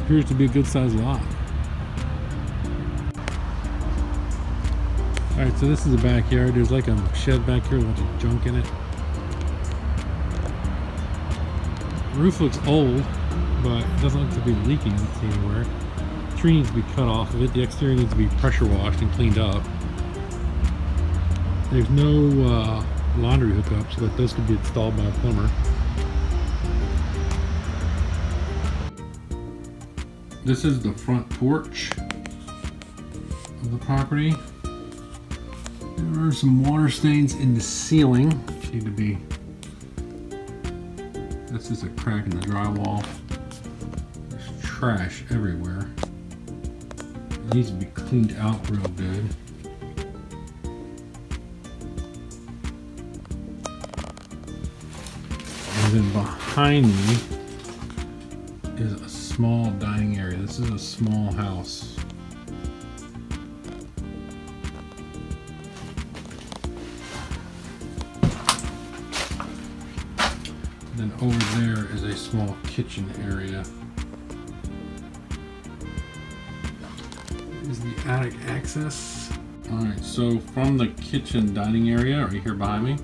Appears to be a good sized lot. Alright, so this is the backyard. There's like a shed back here with a bunch of junk in it. The roof looks old, but it doesn't look to be leaking anywhere. The tree needs to be cut off of it. The exterior needs to be pressure washed and cleaned up. There's no laundry hookups, but those could be installed by a plumber. This is the front porch of the property. There are some water stains in the ceiling, which need to be. That's just a crack in the drywall. There's trash everywhere. It needs to be cleaned out real good. And then behind me is a small dining area. This is a small house. Then over there is a small kitchen area. Is the attic access. Alright, so from the kitchen dining area right here behind me,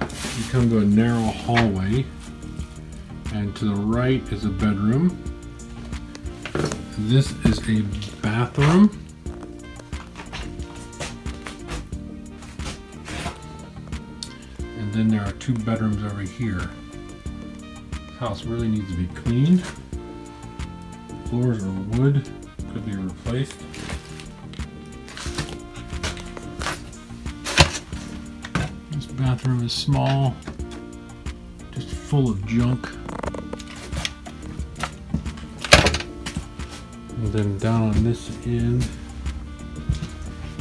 you come to a narrow hallway, and to the right is a bedroom. This is a bathroom. And then there are two bedrooms over here. This house really needs to be cleaned. Floors are wood, could be replaced. This bathroom is small, just full of junk. And then down on this end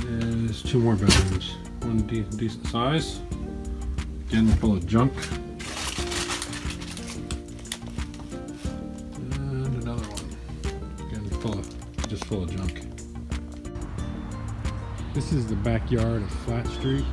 is two more bedrooms. One decent size, again full of junk. And another one, again just full of junk. This is the backyard of Flat Street.